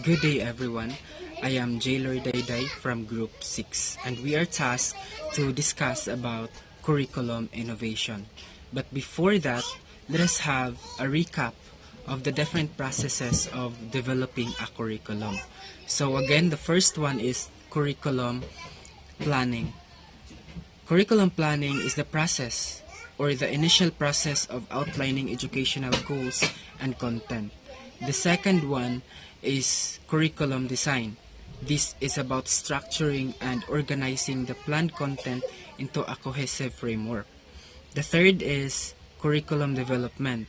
Good day, everyone. I am Jaylor Dayday from Group 6, and we are tasked to discuss about curriculum innovation. But before that, let us have a recap of the different processes of developing a curriculum. So again, the first one is curriculum planning. Curriculum planning is the process or the initial process of outlining educational goals and content. The second one is curriculum design. This is about structuring and organizing the planned content into a cohesive framework. The third is curriculum development.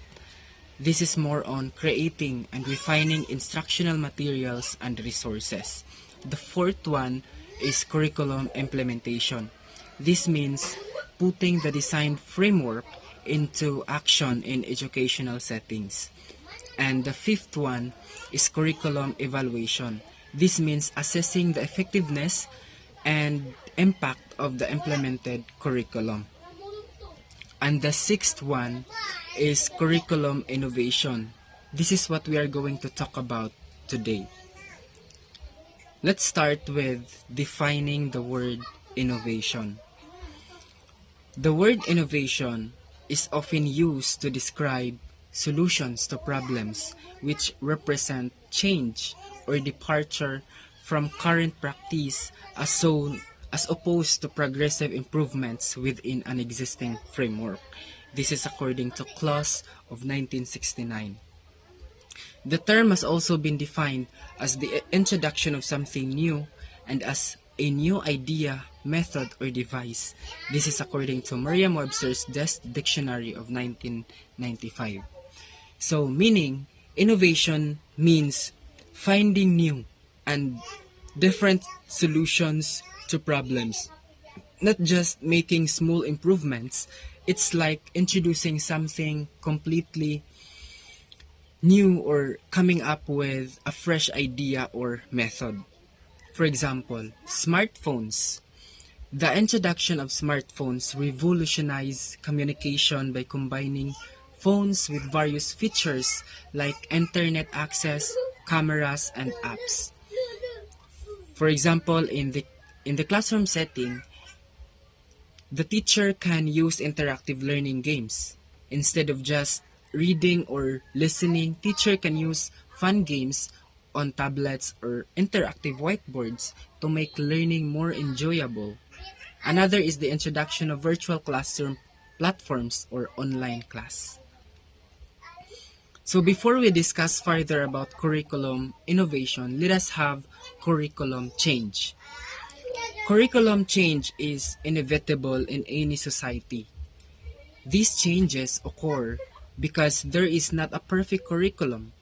This is more on creating and refining instructional materials and resources. The fourth one is curriculum implementation. This means putting the designed framework into action in educational settings. And the fifth one is curriculum evaluation. This means assessing the effectiveness and impact of the implemented curriculum. And the sixth one is curriculum innovation. This is what we are going to talk about today. Let's start with defining the word innovation. The word innovation is often used to describe solutions to problems which represent change or departure from current practice as opposed to progressive improvements within an existing framework. This is according to Clause of 1969. The term has also been defined as the introduction of something new and as a new idea, method, or device. This is according to Merriam-Webster's Dictionary of 1995. So, meaning, innovation means finding new and different solutions to problems. Not just making small improvements, it's like introducing something completely new or coming up with a fresh idea or method. For example, smartphones. The introduction of smartphones revolutionized communication by combining phones with various features like internet access, cameras, and apps. For example, in the classroom setting, the teacher can use interactive learning games. Instead of just reading or listening, teacher can use fun games on tablets or interactive whiteboards to make learning more enjoyable. Another is the introduction of virtual classroom platforms or online class. So before we discuss further about curriculum innovation, let us have curriculum change. Curriculum change is inevitable in any society. These changes occur because there is not a perfect curriculum,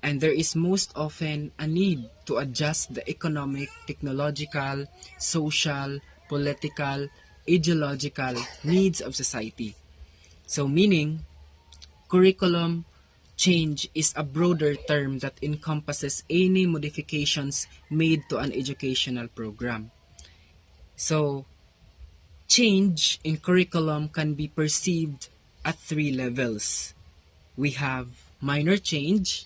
and there is most often a need to adjust the economic, technological, social, political, ideological needs of society. So meaning, curriculum change is a broader term that encompasses any modifications made to an educational program. So, change in curriculum can be perceived at three levels. We have minor change,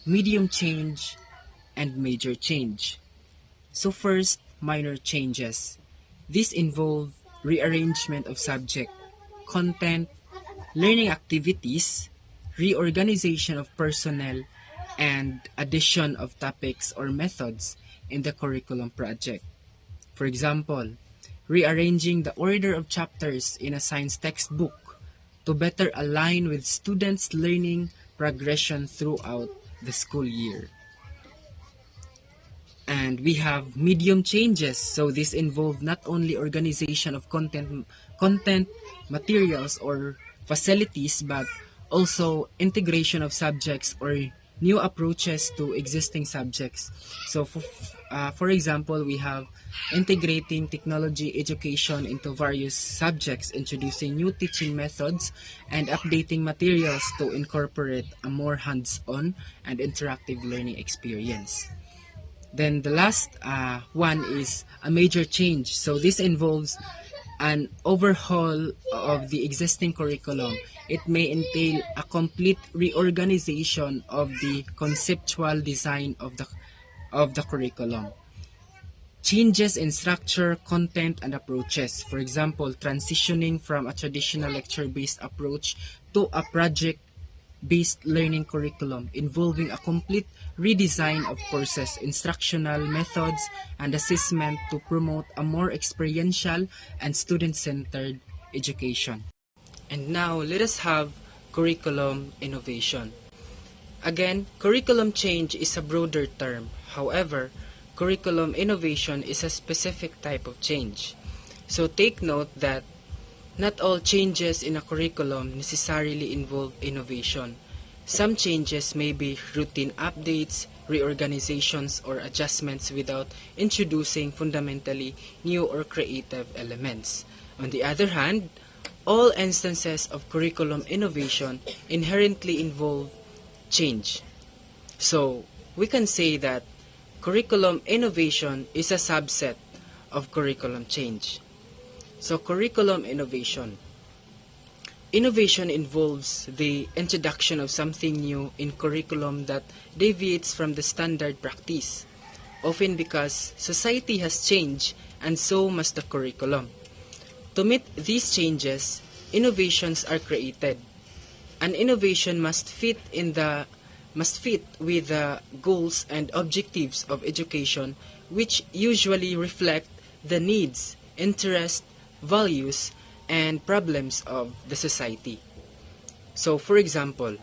medium change, and major change. So first, minor changes. These involve rearrangement of subject, content, learning activities, reorganization of personnel, and addition of topics or methods in the curriculum project. For example, rearranging the order of chapters in a science textbook to better align with students' learning progression throughout the school year. And we have medium changes, so this involve not only organization of content materials or facilities, but also integration of subjects or new approaches to existing subjects. So for example, we have integrating technology education into various subjects, introducing new teaching methods, and updating materials to incorporate a more hands-on and interactive learning experience. Then the last one is a major change. So this involves an overhaul of the existing curriculum. It may entail a complete reorganization of the conceptual design of the of the curriculum. Changes in structure, content, and approaches. For example, transitioning from a traditional lecture-based approach to a project-based learning curriculum involving a complete redesign of courses, instructional methods, and assessment to promote a more experiential and student-centered education. And now, let us have curriculum innovation. Again, curriculum change is a broader term. However, curriculum innovation is a specific type of change. So take note that not all changes in a curriculum necessarily involve innovation. Some changes may be routine updates, reorganizations, or adjustments without introducing fundamentally new or creative elements. On the other hand, all instances of curriculum innovation inherently involve change. So, we can say that curriculum innovation is a subset of curriculum change. So, curriculum innovation. Innovation involves the introduction of something new in curriculum that deviates from the standard practice, often because society has changed and so must the curriculum. To meet these changes, innovations are created. An innovation must fit with the goals and objectives of education, which usually reflect the needs, interests, values, and problems of the society. So, for example,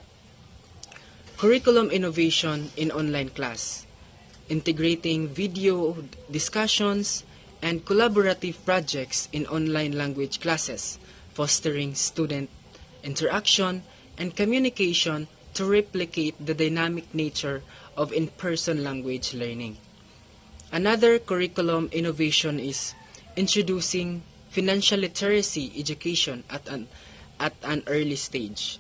curriculum innovation in online class, integrating video discussions and collaborative projects in online language classes, fostering student interaction and communication to replicate the dynamic nature of in-person language learning. Another curriculum innovation is introducing financial literacy education at an early stage,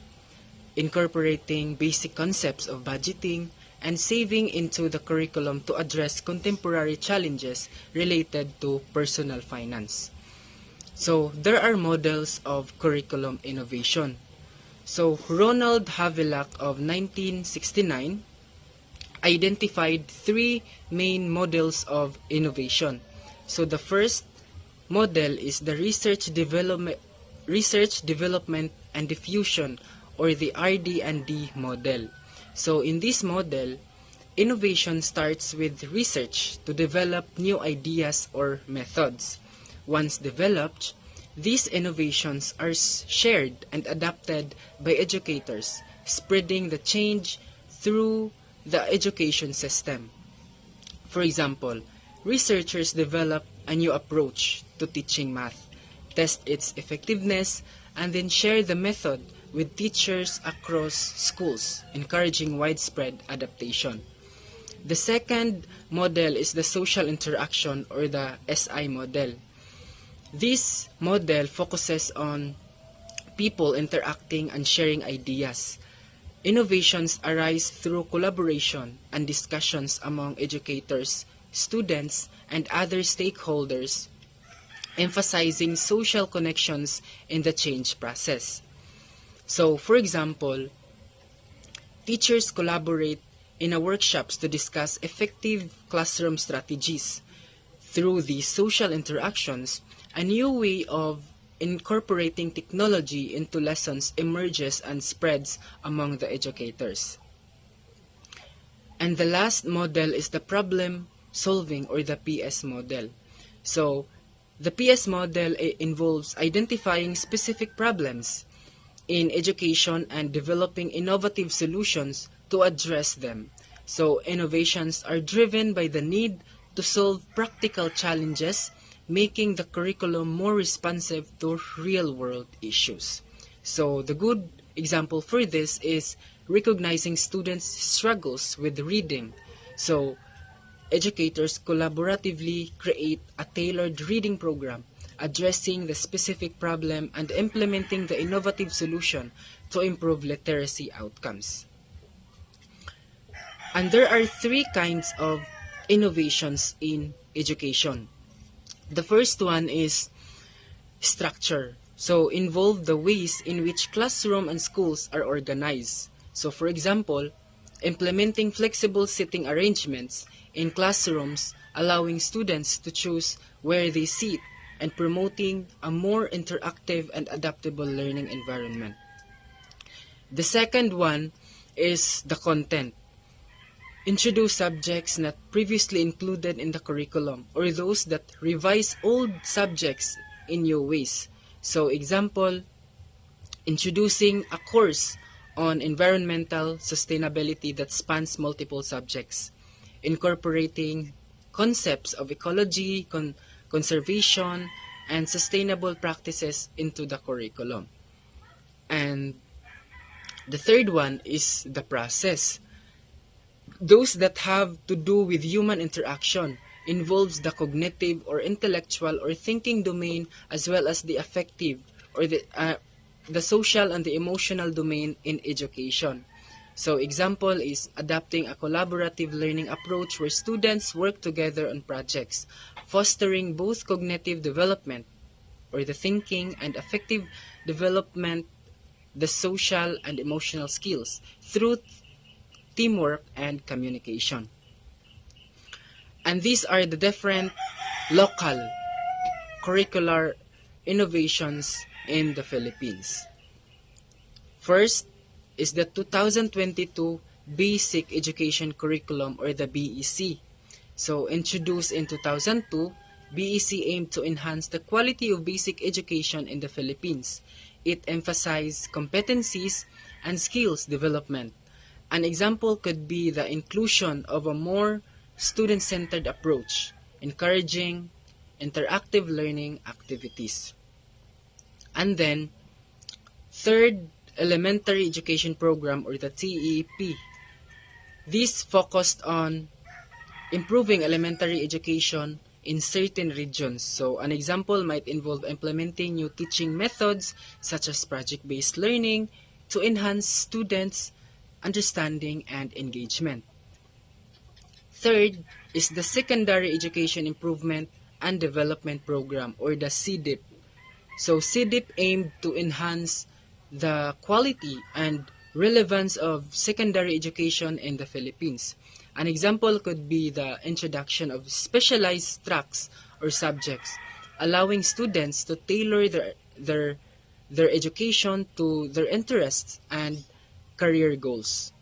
incorporating basic concepts of budgeting and saving into the curriculum to address contemporary challenges related to personal finance. So, there are models of curriculum innovation. So, Ronald Havelock of 1969 identified three main models of innovation. So, the first model is the research development and diffusion, or the RD&D model. So, in this model, innovation starts with research to develop new ideas or methods. Once developed, these innovations are shared and adapted by educators, spreading the change through the education system. For example, researchers develop a new approach to teaching math, test its effectiveness, and then share the method with teachers across schools, encouraging widespread adaptation. The second model is the social interaction, or the SI model. This model focuses on people interacting and sharing ideas. Innovations arise through collaboration and discussions among educators, students, and other stakeholders, emphasizing social connections in the change process. So, for example, teachers collaborate in workshops to discuss effective classroom strategies. Through these social interactions, a new way of incorporating technology into lessons emerges and spreads among the educators. And the last model is the problem solving, or the PS model. So, the PS model involves identifying specific problems in education and developing innovative solutions to address them. So, innovations are driven by the need to solve practical challenges, making the curriculum more responsive to real-world issues. So, the good example for this is recognizing students' struggles with reading. So, educators collaboratively create a tailored reading program addressing the specific problem and implementing the innovative solution to improve literacy outcomes. And there are three kinds of innovations in education. The first one is structure. So, involve the ways in which classroom and schools are organized. So, for example, implementing flexible seating arrangements in classrooms, allowing students to choose where they sit, and promoting a more interactive and adaptable learning environment. The second one is the content. Introduce subjects not previously included in the curriculum or those that revise old subjects in new ways. So example, introducing a course on environmental sustainability that spans multiple subjects, incorporating concepts of ecology, conservation, and sustainable practices into the curriculum. And the third one is the process. Those that have to do with human interaction involves the cognitive or intellectual or thinking domain as well as the affective or the social and the emotional domain in education. So example is adapting a collaborative learning approach where students work together on projects, fostering both cognitive development or the thinking and affective development, the social and emotional skills through teamwork and communication. And these are the different local curricular innovations in the Philippines. First is the 2022 Basic Education Curriculum or the BEC. So introduced in 2002, BEC aimed to enhance the quality of basic education in the Philippines. It emphasized competencies and skills development. An example could be the inclusion of a more student-centered approach, encouraging interactive learning activities. And then, third elementary education program or the TEP. This focused on improving elementary education in certain regions. So an example might involve implementing new teaching methods such as project-based learning to enhance students' understanding and engagement. Third is the Secondary Education Improvement and Development Program or the CEDIP. So CEDIP aimed to enhance the quality and relevance of secondary education in the Philippines. An example could be the introduction of specialized tracks or subjects, allowing students to tailor their education to their interests and career goals.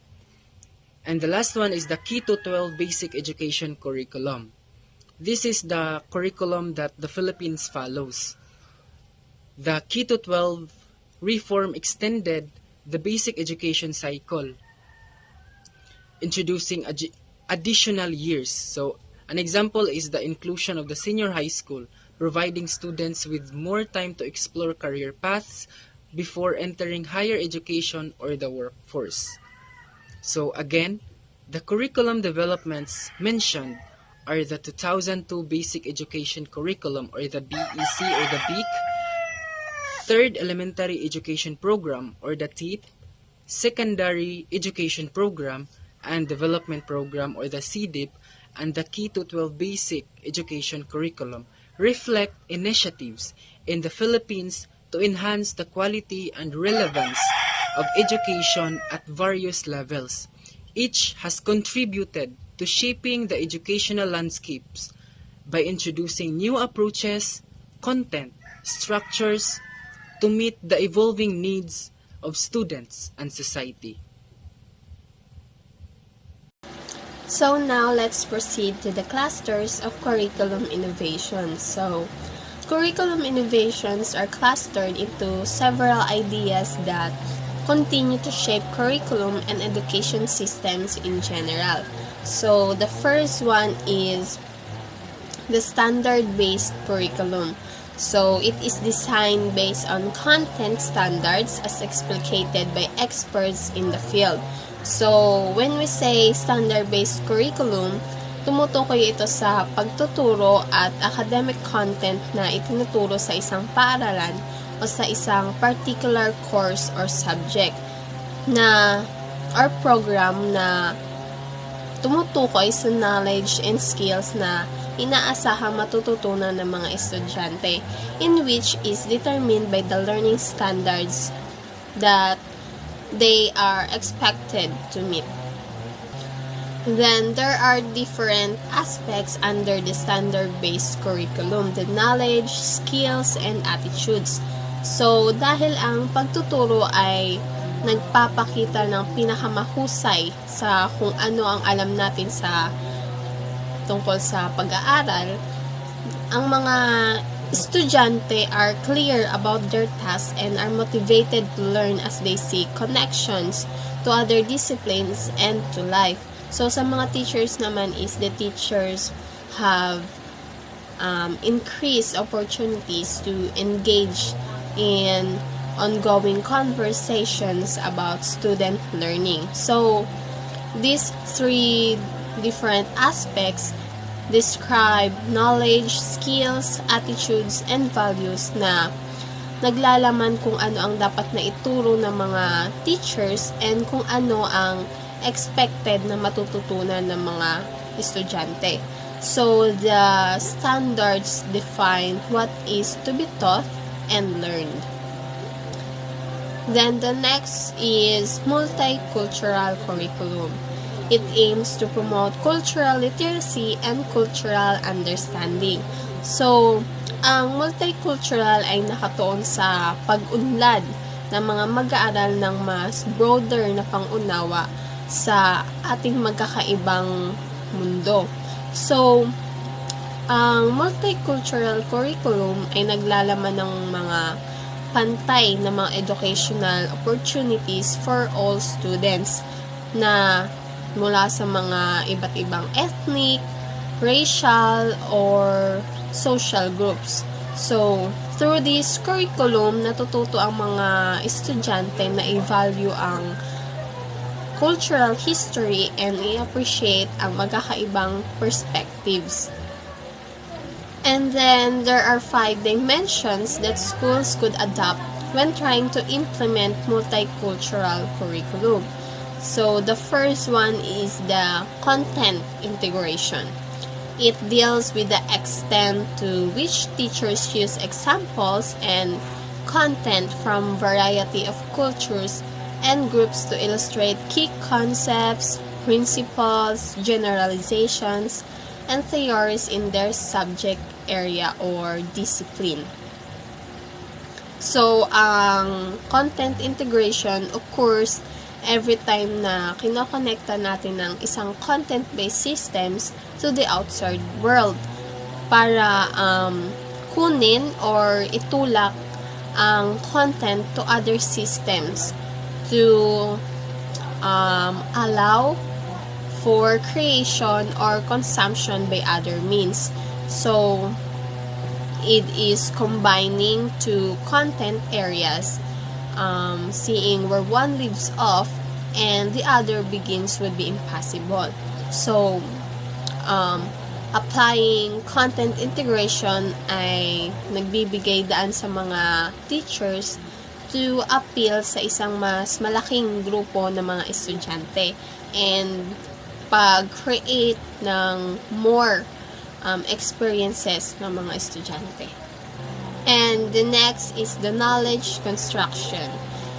And the last one is the K-12 Basic Education Curriculum. This is the curriculum that the Philippines follows. The K-12 reform extended the basic education cycle, introducing additional years. So an example is the inclusion of the senior high school, providing students with more time to explore career paths before entering higher education or the workforce. So again, the curriculum developments mentioned are the 2002 Basic Education Curriculum or the BEC or the BEC, Third Elementary Education Program or the TEP, Secondary Education Program and Development Program or the CEDIP, and the K-12 Basic Education Curriculum reflect initiatives in the Philippines to enhance the quality and relevance of education at various levels. Each has contributed to shaping the educational landscapes by introducing new approaches, content, structures to meet the evolving needs of students and society. So now let's proceed to the clusters of curriculum innovations. So curriculum innovations are clustered into several ideas that continue to shape curriculum and education systems in general. So the first one is the standard-based curriculum. So it is designed based on content standards as explicated by experts in the field. So when we say standard-based curriculum, tumutukoy ito sa pagtuturo at academic content na itinuturo sa isang paaralan o sa isang particular course or subject na or program na tumutukoy sa knowledge and skills na inaasahang matututunan ng mga estudyante, in which is determined by the learning standards that they are expected to meet. Then, there are different aspects under the standard-based curriculum, the knowledge, skills, and attitudes. So, dahil ang pagtuturo ay nagpapakita ng pinakamahusay sa kung ano ang alam natin sa tungkol sa pag-aaral, ang mga estudyante are clear about their tasks and are motivated to learn as they see connections to other disciplines and to life. So, sa mga teachers naman is the teachers have increased opportunities to engage in ongoing conversations about student learning. So, these three different aspects describe knowledge, skills, attitudes, and values na naglalaman kung ano ang dapat na ituro ng mga teachers and kung ano ang expected na matututunan ng mga estudyante. So, the standards define what is to be taught and learned. Then, the next is multicultural curriculum. It aims to promote cultural literacy and cultural understanding. So, ang multicultural ay nakatuon sa pag-unlad ng mga mag-aaral ng mas broader na pangunawa sa ating magkakaibang mundo. So, ang multicultural curriculum ay naglalaman ng mga pantay na mga educational opportunities for all students na mula sa mga iba't ibang ethnic, racial, or social groups. So, through this curriculum, natututo ang mga estudyante na i-value ang cultural history and i-appreciate ang magkakaibang perspectives. And then, there are 5 dimensions that schools could adopt when trying to implement multicultural curriculum. So, the first one is the content integration. It deals with the extent to which teachers use examples and content from variety of cultures and groups to illustrate key concepts, principles, generalizations, and theories in their subject area or discipline. So, ang content integration occurs every time na kinokonekta natin ng isang content-based systems to the outside world para kunin or itulak ang content to other systems to allow for creation or consumption by other means. So, it is combining two content areas, seeing where one leaves off and the other begins would be impossible. So, applying content integration ay nagbibigay daan sa mga teachers to appeal sa isang mas malaking grupo ng mga estudyante and pag-create ng more experiences ng mga estudyante. And the next is the knowledge construction.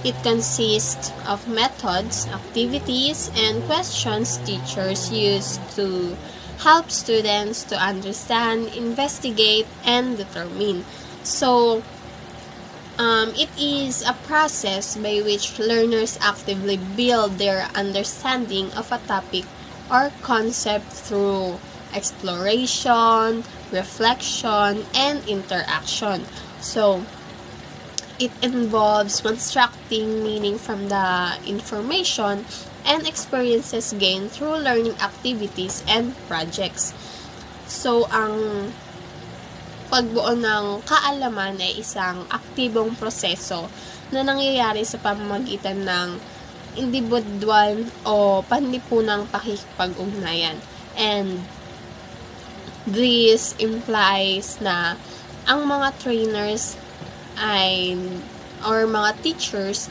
It consists of methods, activities, and questions teachers use to help students to understand, investigate, and determine. So, it is a process by which learners actively build their understanding of a topic or concept through exploration, reflection, and interaction. So, it involves constructing meaning from the information and experiences gained through learning activities and projects. So, ang pagbuo ng kaalaman ay isang aktibong proseso na nangyayari sa pamamagitan ng individual o panlipunang pakikipag-ugnayan. And this implies na ang mga trainers ay or mga teachers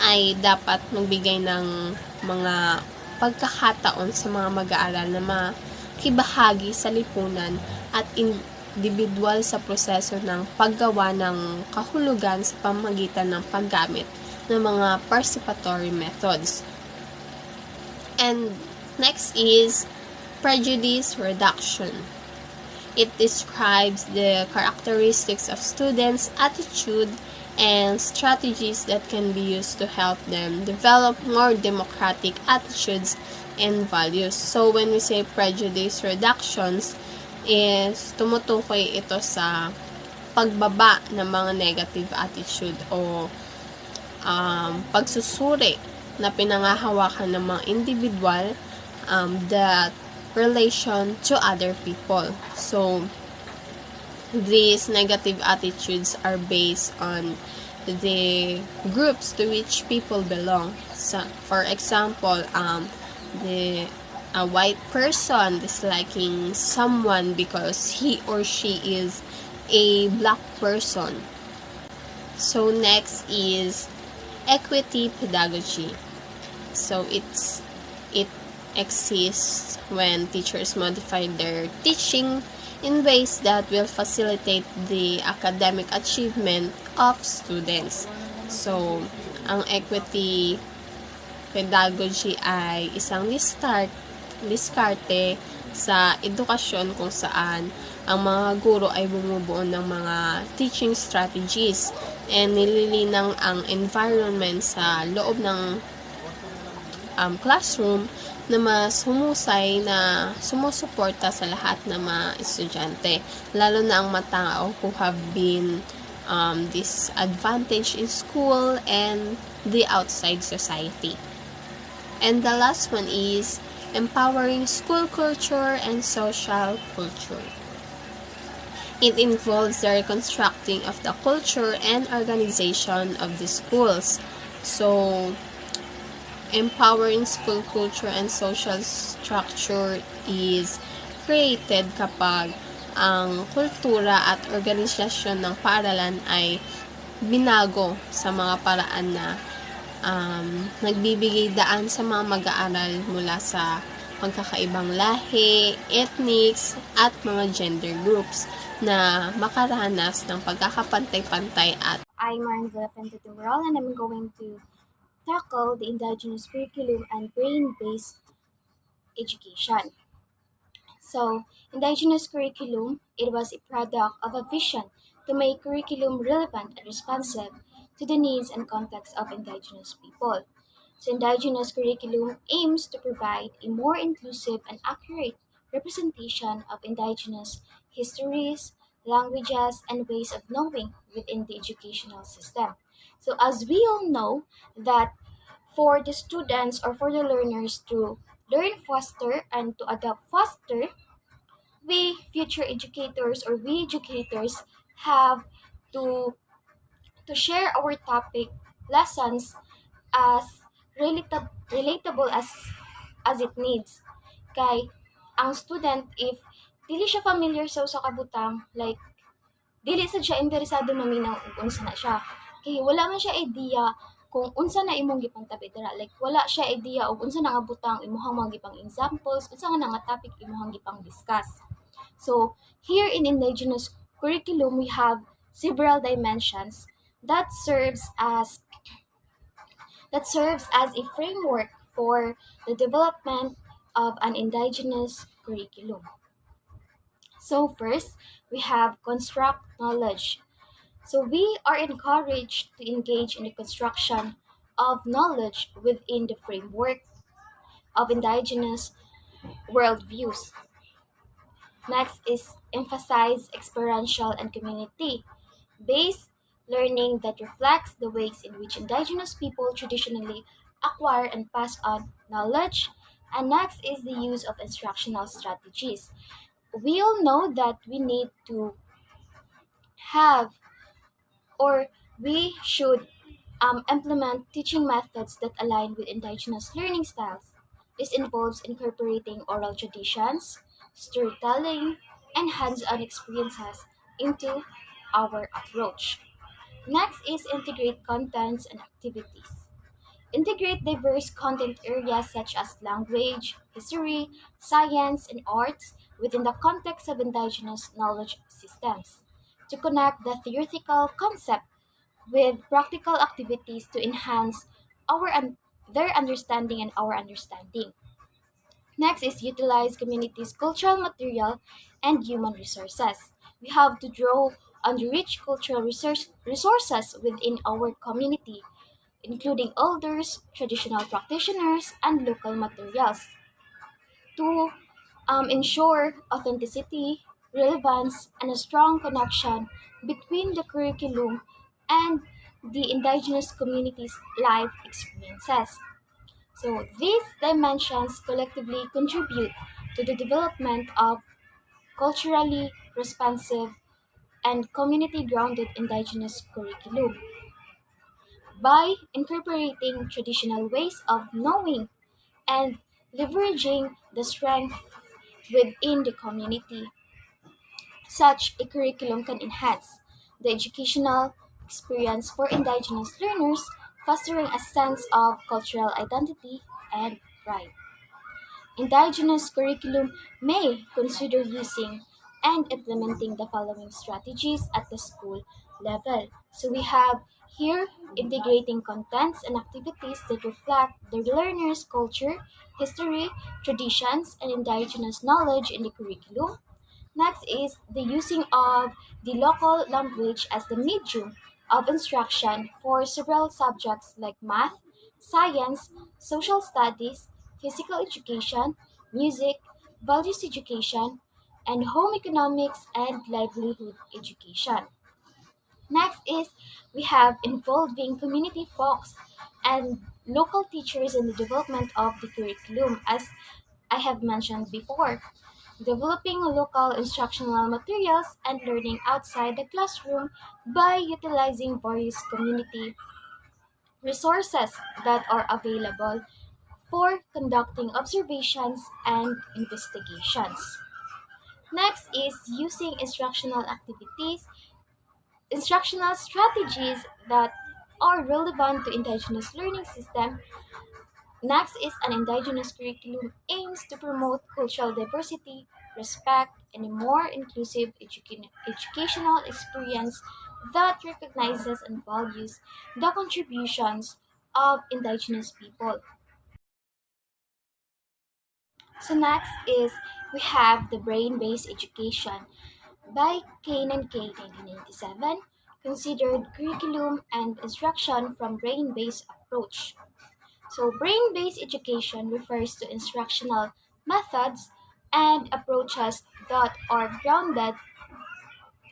ay dapat magbigay ng mga pagkakataon sa mga mag-aaral na makibahagi sa lipunan at individual sa proseso ng paggawa ng kahulugan sa pamamagitan ng paggamit ng mga participatory methods. And Next is prejudice reduction. It describes the characteristics of students' attitude and strategies that can be used to help them develop more democratic attitudes and values. So when we say prejudice reductions, is tumutukoy ito sa pagbaba ng mga negative attitude o pagsusuri na pinangahawakan ng mga individual that relation to other people. So, these negative attitudes are based on the groups to which people belong. So, for example, the a white person disliking someone because he or she is a black person. So next is equity pedagogy. So it exists when teachers modify their teaching in ways that will facilitate the academic achievement of students. So, ang equity pedagogy ay isang diskarte sa edukasyon kung saan ang mga guro ay bumubuo ng mga teaching strategies and nililinang ang environment sa loob ng classroom na mas humusay na sumusuporta sa lahat ng mga estudyante, lalo na ang mga tao who have been disadvantaged in school and the outside society. And the last one is empowering school culture and social culture. It involves the reconstructing of the culture and organization of the schools. So, empowering school culture and social structure is created kapag ang kultura at organisasyon ng paaralan ay binago sa mga paraan na nagbibigay daan sa mga mag-aaral mula sa magkakaibang lahi, ethnics, at mga gender groups na makaranas ng pagkakapantay-pantay at I'm Marnville Pentetural and I'm going to tackle the indigenous curriculum and brain-based education. So, indigenous curriculum, it was a product of a vision to make curriculum relevant and responsive to the needs and context of indigenous people. So, indigenous curriculum aims to provide a more inclusive and accurate representation of indigenous histories, languages, and ways of knowing within the educational system. So, as we all know, that for the students or for the learners to learn faster and to adapt faster, we future educators or we educators have to share our topic lessons as relatable as it needs. Kay ang student if dili siya familiar sa kabutang, like dili sad siya interesado maminaw ug unsa na siya. Kay wala man siya idea kung unsa na imong gipantabi dira. Like wala siya idea og unsa na nga butang imong mga gipang examples, unsa nga nga topic imong gipang discuss. So, here in indigenous curriculum we have several dimensions that serves as a framework for the development of an indigenous curriculum. So first, we have construct knowledge. So we are encouraged to engage in the construction of knowledge within the framework of indigenous worldviews. Next is emphasize experiential and community based learning that reflects the ways in which indigenous people traditionally acquire and pass on knowledge. And next is the use of instructional strategies. We all know that we need to have or we should implement teaching methods that align with indigenous learning styles. This involves incorporating oral traditions, storytelling, and hands on experiences into our approach. Next is integrate contents and activities. Integrate diverse content areas such as language, history, science, and arts within the context of indigenous knowledge systems to connect the theoretical concept with practical activities to enhance our their understanding and our understanding. Next is utilize communities' cultural material and human resources. We have to draw on the rich cultural resources within our community, including elders, traditional practitioners, and local materials to ensure authenticity, relevance, and a strong connection between the curriculum and the indigenous community's life experiences. So these dimensions collectively contribute to the development of culturally responsive and community-grounded indigenous curriculum. By incorporating traditional ways of knowing and leveraging the strength within the community, such a curriculum can enhance the educational experience for indigenous learners, fostering a sense of cultural identity and pride. Indigenous curriculum may consider using and implementing the following strategies at the school level. So we have here integrating contents and activities that reflect the learner's culture, history, traditions, and indigenous knowledge in the curriculum. Next is the using of the local language as the medium of instruction for several subjects like math, science, social studies, physical education, music, values education, and home economics and livelihood education. Next is we have involving community folks and local teachers in the development of the curriculum as I have mentioned before. Developing local instructional materials and learning outside the classroom by utilizing various community resources that are available for conducting observations and investigations. Next is using instructional strategies that are relevant to indigenous learning system. Next is an indigenous curriculum aims to promote cultural diversity, respect, and a more inclusive educational experience that recognizes and values the contributions of indigenous people. So next is we have the brain-based education by Kane and K 1997, considered curriculum and instruction from brain-based approach. So, brain based education refers to instructional methods and approaches that are grounded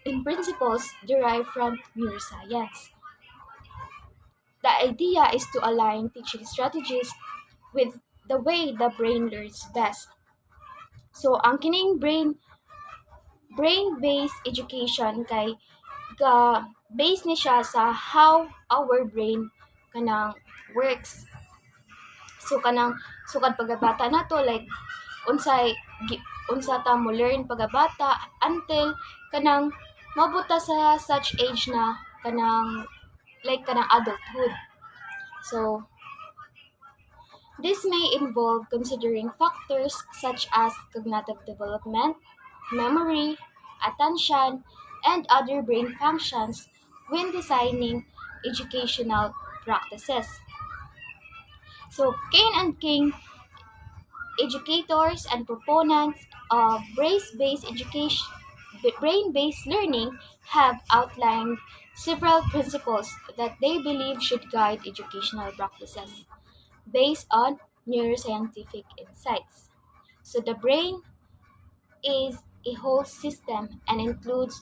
in principles derived from neuroscience. The idea is to align teaching strategies with the way the brain learns best. So, ang kining brain-based education kay ga base ni siya sa how our brain kanang works. So kanang sukad pagabata nato like unsa ta mo learn pagabata until kanang mabuta sa such age na kanang like kanang adulthood. So this may involve considering factors such as cognitive development, memory, attention, and other brain functions when designing educational practices. So Kane and King, educators and proponents of brain-based learning, have outlined several principles that they believe should guide educational practices based on neuroscientific insights. So the brain is a whole system and includes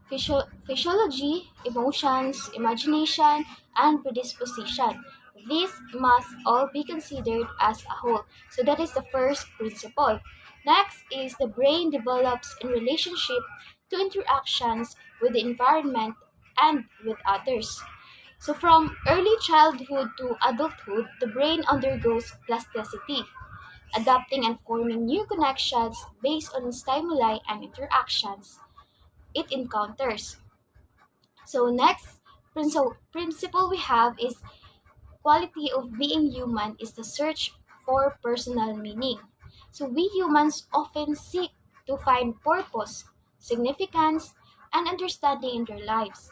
physiology, emotions, imagination, and predisposition. These must all be considered as a whole. So that is the first principle. Next is the brain develops in relationship to interactions with the environment and with others. So from early childhood to adulthood, the brain undergoes plasticity, adapting and forming new connections based on stimuli and interactions it encounters. So next principle we have is quality of being human is the search for personal meaning. So we humans often seek to find purpose, significance, and understanding in their lives,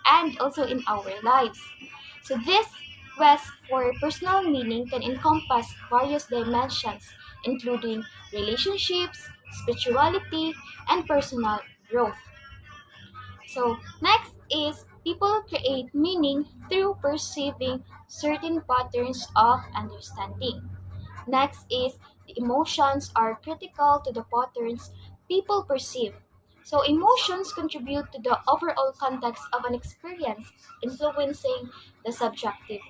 and also in our lives. So this Quest for personal meaning can encompass various dimensions, including relationships, spirituality, and personal growth. So, next is people create meaning through perceiving certain patterns of understanding. Next is the emotions are critical to the patterns people perceive. So, emotions contribute to the overall context of an experience, influencing the subjective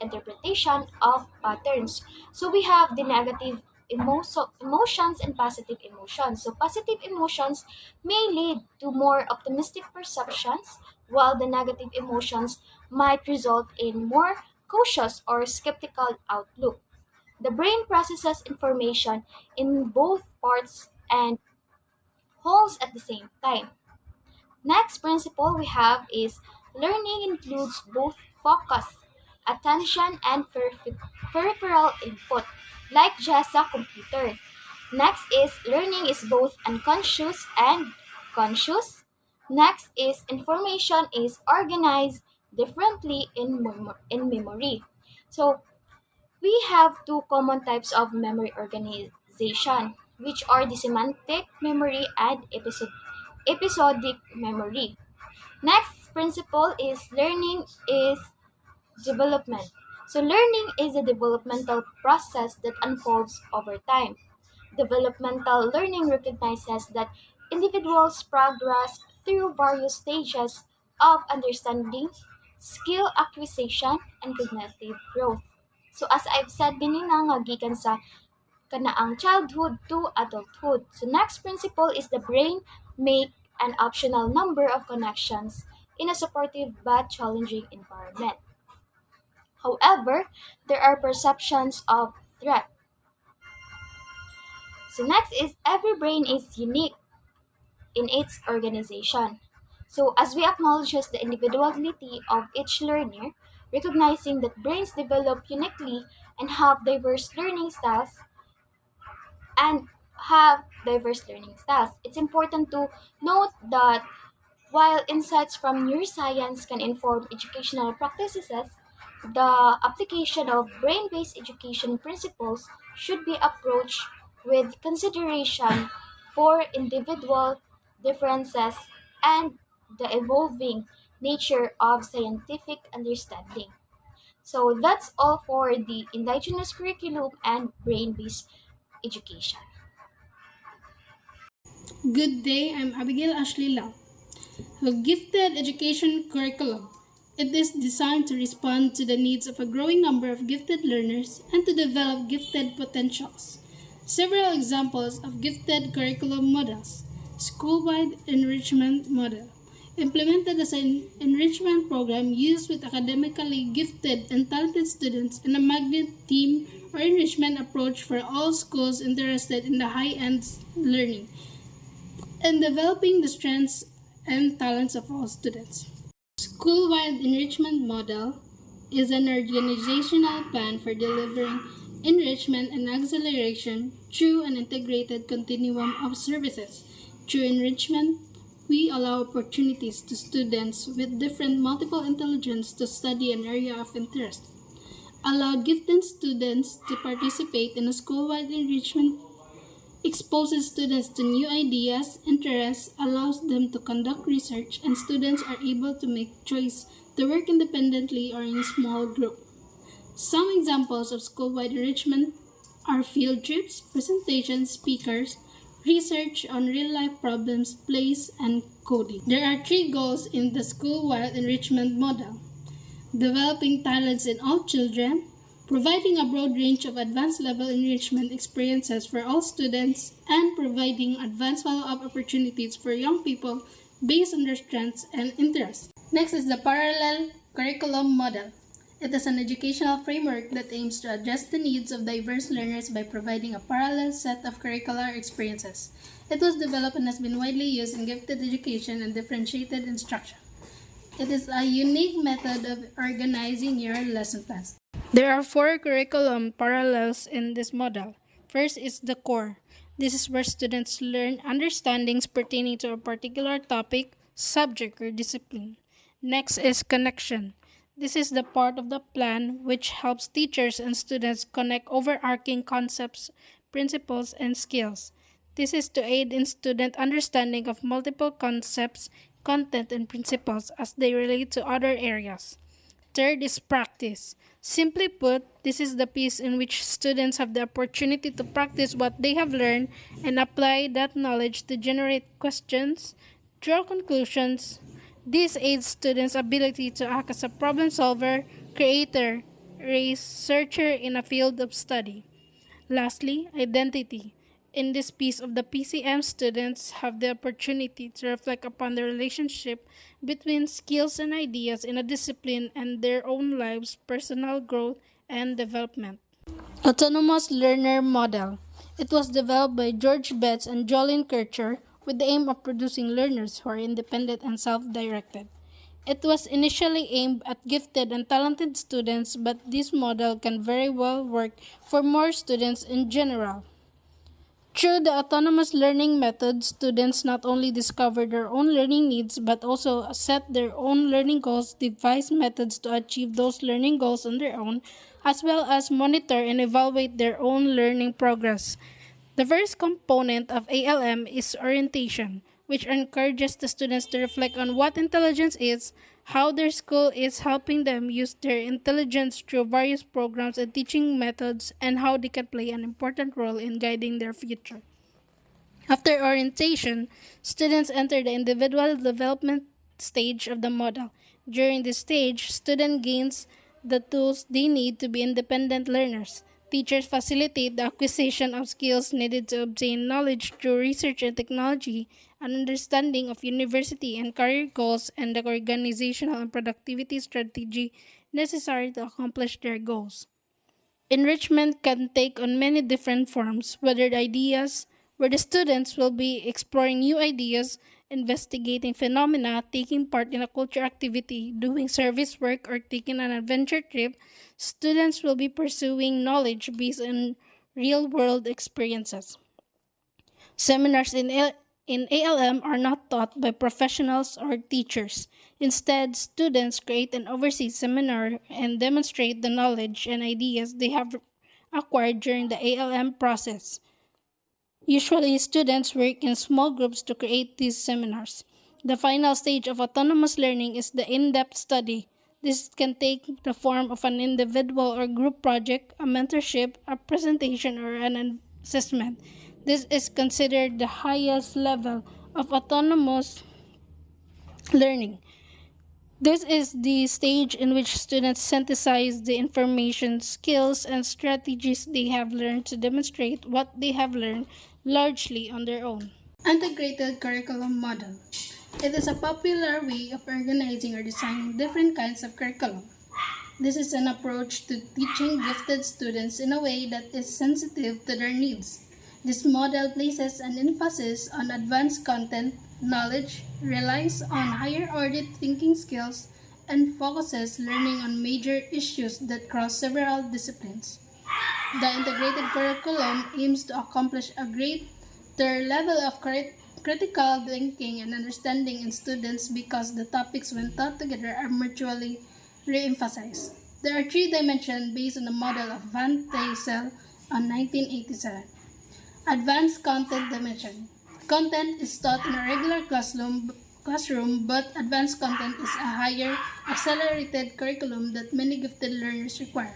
interpretation of patterns. So, we have the negative emotions and positive emotions. So, positive emotions may lead to more optimistic perceptions, while the negative emotions might result in more cautious or skeptical outlook. The brain processes information in both parts and wholes at the same time. Next principle we have is learning includes both focus, attention, and peripheral input, like just a computer. Next is learning is both unconscious and conscious. Next is information is organized differently in memory. So we have two common types of memory organization, which are the semantic memory and episodic memory. Next principle is learning is development. So learning is a developmental process that unfolds over time. Developmental learning recognizes that individuals progress through various stages of understanding, skill acquisition, and cognitive growth. So as I've said ganina nga gikan sa kanaang childhood to adulthood. So next principle is the brain make an optional number of connections in a supportive but challenging environment. However, there are perceptions of threat. So next is every brain is unique in its organization. So as we acknowledge the individuality of each learner, recognizing that brains develop uniquely and have diverse learning styles and it's important to note that while insights from neuroscience can inform educational practices, the application of brain based education principles should be approached with consideration for individual differences and the evolving nature of scientific understanding. So that's all for the indigenous curriculum and brain based education. Good day, I'm Abigail Ashley Lau. A gifted education curriculum. It is designed to respond to the needs of a growing number of gifted learners and to develop gifted potentials. Several examples of gifted curriculum models. School-wide enrichment model. Implemented as an enrichment program used with academically gifted and talented students in a magnet team or enrichment approach for all schools interested in the high-end learning and developing the strengths and talents of all students. School-wide enrichment model is an organizational plan for delivering enrichment and acceleration through an integrated continuum of services. Through enrichment, we allow opportunities to students with different multiple intelligence to study an area of interest. Allow gifted students to participate in a school-wide enrichment exposes students to new ideas, interests, allows them to conduct research, and students are able to make choice to work independently or in a small group. Some examples of school-wide enrichment are field trips, presentations, speakers, research on real-life problems, plays, and coding. There are three goals in the school-wide enrichment model: developing talents in all children, providing a broad range of advanced level enrichment experiences for all students, and providing advanced follow-up opportunities for young people based on their strengths and interests. Next is the parallel curriculum model. It is an educational framework that aims to address the needs of diverse learners by providing a parallel set of curricular experiences. It was developed and has been widely used in gifted education and differentiated instruction. It is a unique method of organizing your lesson plans. There are four curriculum parallels in this model. First is the core. This is where students learn understandings pertaining to a particular topic, subject, or discipline. Next is connection. This is the part of the plan which helps teachers and students connect overarching concepts, principles, and skills. This is to aid in student understanding of multiple concepts, content, and principles as they relate to other areas. Third is practice. Simply put, this is the piece in which students have the opportunity to practice what they have learned and apply that knowledge to generate questions, draw conclusions. This aids students' ability to act as a problem solver, creator, researcher in a field of study. Lastly, identity. In this piece of the PCM, students have the opportunity to reflect upon the relationship between skills and ideas in a discipline and their own lives, personal growth, and development. Autonomous Learner Model. It was developed by George Betts and Jolene Kircher with the aim of producing learners who are independent and self-directed. It was initially aimed at gifted and talented students, but this model can very well work for more students in general. Through the autonomous learning method, students not only discover their own learning needs but also set their own learning goals, devise methods to achieve those learning goals on their own, as well as monitor and evaluate their own learning progress. The first component of ALM is orientation, which encourages the students to reflect on what intelligence is, how their school is helping them use their intelligence through various programs and teaching methods, and how they can play an important role in guiding their future. After orientation, students enter the individual development stage of the model. During this stage, student gains the tools they need to be independent learners. Teachers facilitate the acquisition of skills needed to obtain knowledge through research and technology, an understanding of university and career goals, and the organizational and productivity strategy necessary to accomplish their goals. Enrichment can take on many different forms, where the students will be exploring new ideas, investigating phenomena, taking part in a culture activity, doing service work, or taking an adventure trip. Students will be pursuing knowledge based on real world experiences. Seminars in ALM are not taught by professionals or teachers. Instead, students create and oversee seminar and demonstrate the knowledge and ideas they have acquired during the ALM process. Usually, students work in small groups to create these seminars. The final stage of autonomous learning is the in-depth study. This can take the form of an individual or group project, a mentorship, a presentation, or an assessment. This is considered the highest level of autonomous learning. This is the stage in which students synthesize the information, skills, and strategies they have learned to demonstrate what they have learned largely on their own. Integrated curriculum model. It is a popular way of organizing or designing different kinds of curriculum. This is an approach to teaching gifted students in a way that is sensitive to their needs. This model places an emphasis on advanced content, knowledge, relies on higher order thinking skills, and focuses learning on major issues that cross several disciplines. The integrated curriculum aims to accomplish a greater level of critical thinking and understanding in students because the topics, when taught together, are mutually re-emphasized. There are three dimensions based on the model of Van Tassel on 1987. Advanced content dimension. Content is taught in a regular classroom, but advanced content is a higher, accelerated curriculum that many gifted learners require.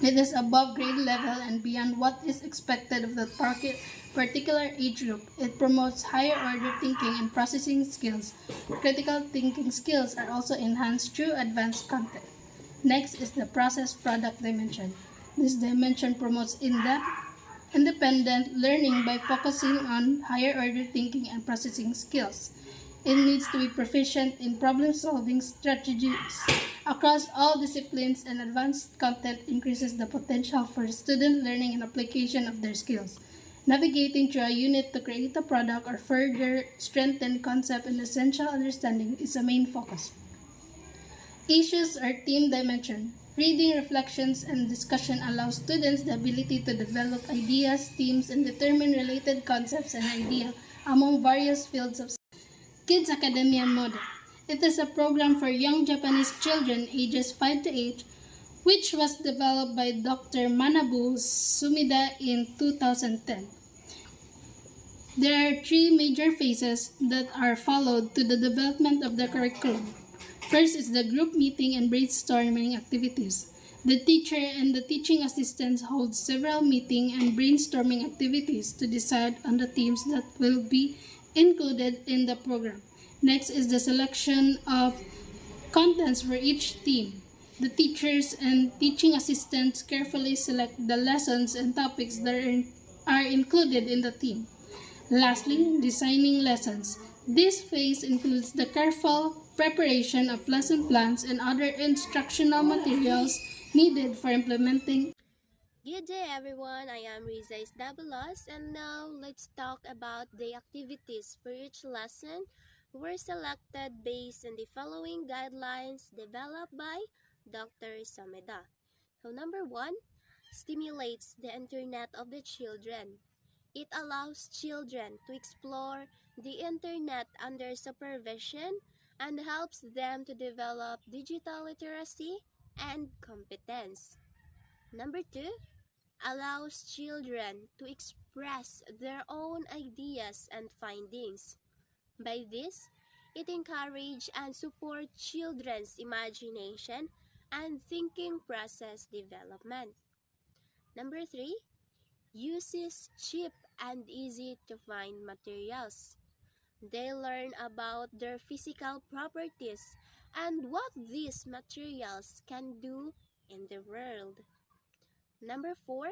It is above grade level and beyond what is expected of the particular age group. It promotes higher order thinking and processing skills. Critical thinking skills are also enhanced through advanced content. Next is the process product dimension. This dimension promotes in-depth, independent learning by focusing on higher order thinking and processing skills. It needs to be proficient in problem-solving strategies across all disciplines, and advanced content increases the potential for student learning and application of their skills. Navigating through a unit to create a product or further strengthen concept and essential understanding is a main focus. Issues or theme dimension. Reading, reflections, and discussion allow students the ability to develop ideas, themes, and determine related concepts and ideas among various fields of Kids Academia Model. It is a program for young Japanese children ages 5 to 8, which was developed by Dr. Manabu Sumida in 2010. There are three major phases that are followed to the development of the curriculum. First is the group meeting and brainstorming activities. The teacher and the teaching assistants hold several meeting and brainstorming activities to decide on the themes that will be included in the program. Next is the selection of contents for each theme. The teachers and teaching assistants carefully select the lessons and topics that are included in the theme. Lastly, designing lessons. This phase includes the careful preparation of lesson plans and other instructional materials needed for implementing. Good day everyone, I am Riza Isdabalos and now let's talk about the activities for each lesson were selected based on the following guidelines developed by Dr. Sameda. So number 1, stimulates the internet of the children. It allows children to explore the internet under supervision and helps them to develop digital literacy and competence. Number 2, allows children to express their own ideas and findings. By this, it encourages and supports children's imagination and thinking process development. Number 3, uses cheap and easy to find materials. They learn about their physical properties and what these materials can do in the world. Number 4,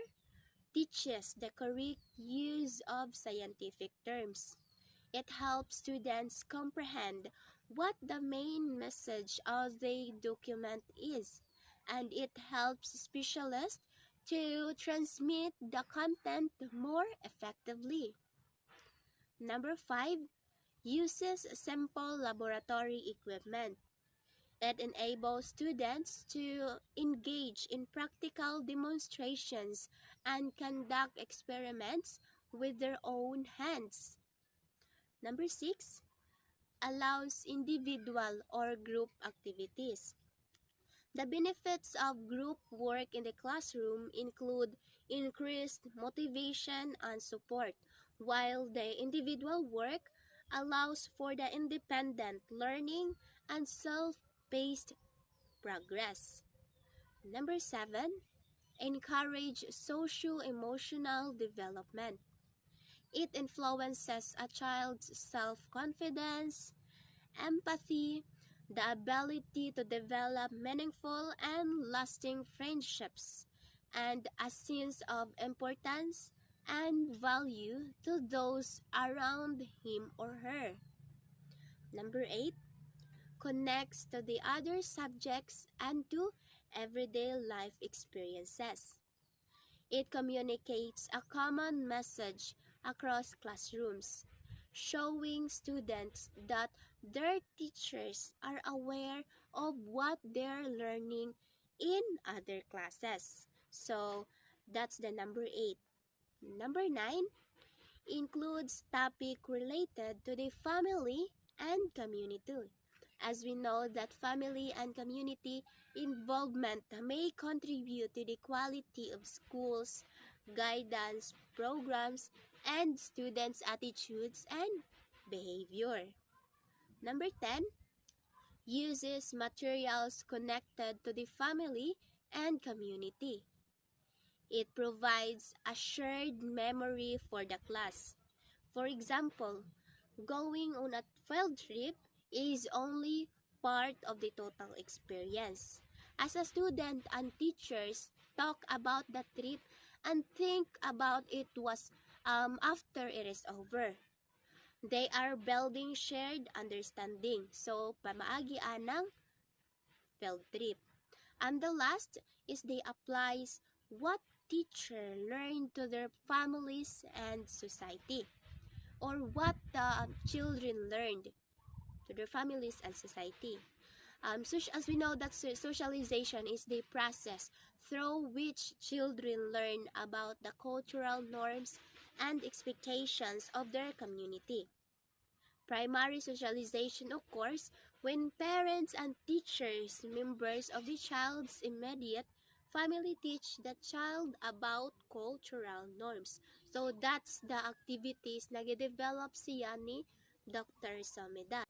teaches the correct use of scientific terms. It helps students comprehend what the main message of the document is, and it helps specialists to transmit the content more effectively. Number 5, uses simple laboratory equipment. It enables students to engage in practical demonstrations and conduct experiments with their own hands. Number 6, allows individual or group activities. The benefits of group work in the classroom include increased motivation and support, while the individual work allows for the independent learning and self-paced progress. Number 7, encourage socio-emotional development. It influences a child's self-confidence, empathy, the ability to develop meaningful and lasting friendships, and a sense of importance and value to those around him or her. Number 8, connects to the other subjects and to everyday life experiences. It communicates a common message across classrooms, showing students that their teachers are aware of what they're learning in other classes. So that's the number 8. Number 9, includes topic related to the family and community. As we know that family and community involvement may contribute to the quality of schools, guidance, programs, and students' attitudes and behavior. Number 10, uses materials connected to the family and community. It provides a shared memory for the class. For example, going on a field trip is only part of the total experience. As a student and teachers talk about the trip and think about it was after it is over. They are building shared understanding. So, pamaagi anang field trip. And the last is they applies what teacher learned to their families and society, or what the children learned to their families and society. As we know that socialization is the process through which children learn about the cultural norms and expectations of their community. Primary socialization occurs When parents and teachers, members of the child's immediate family, teach the child about cultural norms. So that's the activities na gidevelop siya ni Dr. Someda.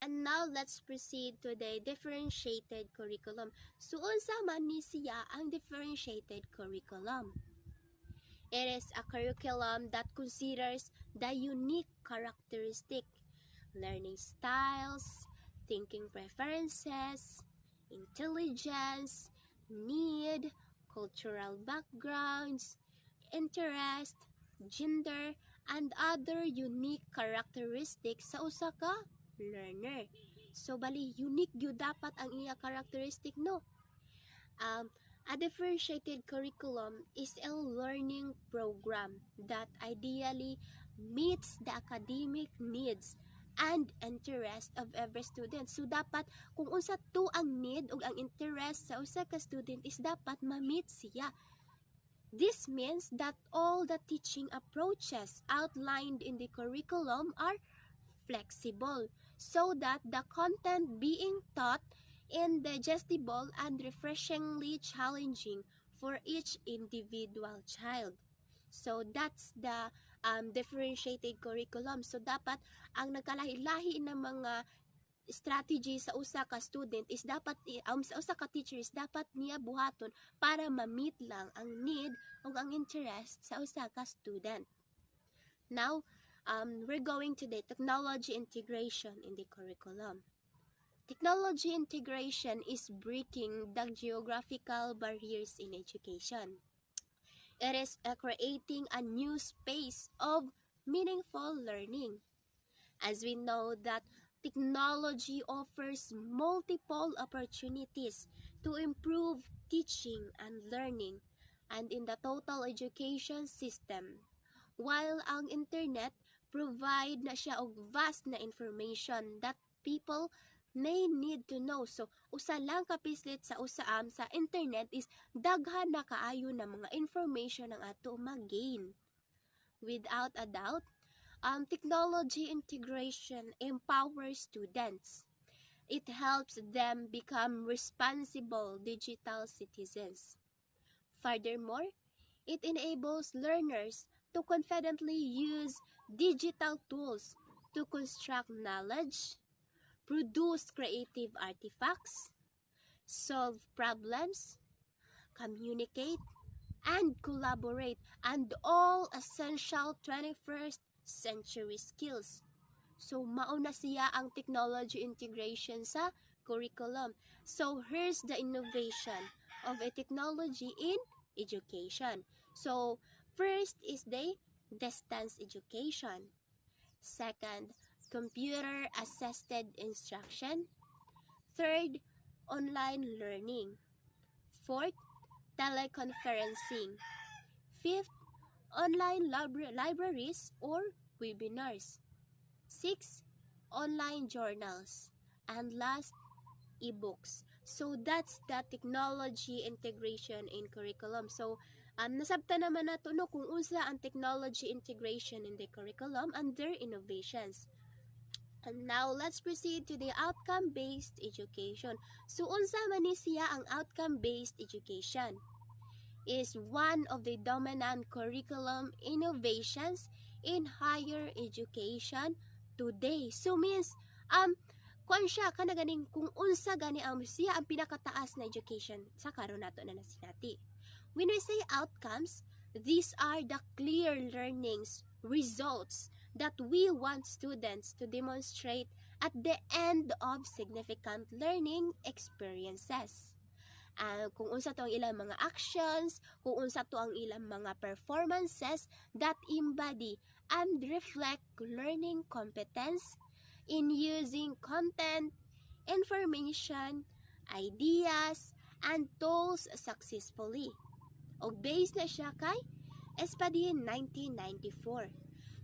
And now let's proceed to the differentiated curriculum. So unsa man ni siya ang differentiated curriculum? It is a curriculum that considers the unique characteristic, learning styles, thinking preferences, intelligence, need, cultural backgrounds, interest, gender, and other unique characteristics sa usa ka learner. So bali unique gyud dapat ang iya characteristic, no? A differentiated curriculum is a learning program that ideally meets the academic needs and interest of every student. So dapat kung unsa to ang need ug ang interest sa usa ka student is dapat ma-meet siya. This means that all the teaching approaches outlined in the curriculum are flexible so that the content being taught is digestible and refreshingly challenging for each individual child. So that's the differentiated curriculum. So dapat ang nagkalahi-lahi ng mga strategy sa usa ka student is dapat sa usa ka teacher is dapat niya buhaton para ma-meet lang ang need ug ang interest sa usa ka student. Now, we're going to the technology integration in the curriculum. Technology integration is breaking the geographical barriers in education. It is creating a new space of meaningful learning. As we know that technology offers multiple opportunities to improve teaching and learning and in the total education system. While ang internet provide na siya og vast na information that people may need to know. So, usa lang kapislit sa usaam sa internet is daghan na kaayo na mga information ang ato mag-gain. Without a doubt, technology integration empowers students. It helps them become responsible digital citizens. Furthermore, it enables learners to confidently use digital tools to construct knowledge, produce creative artifacts, solve problems, communicate, and collaborate, and all essential 21st century skills. So, mauna siya ang technology integration sa curriculum. So, here's the innovation of a technology in education. So, first is the distance education. Second, computer-assisted instruction. Third, online learning. Fourth, teleconferencing. Fifth, online libraries or webinars. Sixth, online journals. And last, e-books. So that's the technology integration in curriculum. So nasabta naman nato no kung unsa ang technology integration in the curriculum and their innovations. And now let's proceed to the outcome-based education. So unsa man ni siya ang outcome-based education? Is one of the dominant curriculum innovations in higher education today. So means kuan siya kana ganing kung unsa gani ang siya ang pinakataas na education sa karon nato na nasinati. When we say outcomes, these are the clear learnings, results that we want students to demonstrate at the end of significant learning experiences. Kung unsa to ang ilang mga actions, kung unsa to ang ilang mga performances that embody and reflect learning competence in using content, information, ideas, and tools successfully. O based na siya kay Espadin 1994.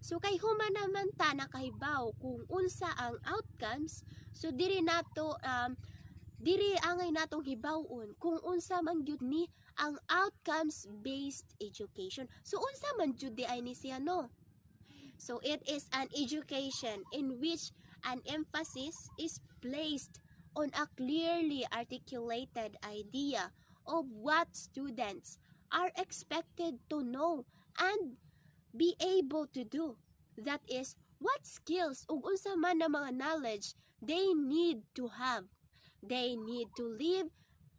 So kay human naman ta nakahibaw kung unsa ang outcomes, so diri angay natong hibawon kung unsa man gyud ni ang outcomes based education. So unsa man gyud di ay ni siya no? So it is an education in which An emphasis is placed on a clearly articulated idea of what students are expected to know and be able to do. That is, what skills ug unsa man na mga knowledge they need to have. They need to live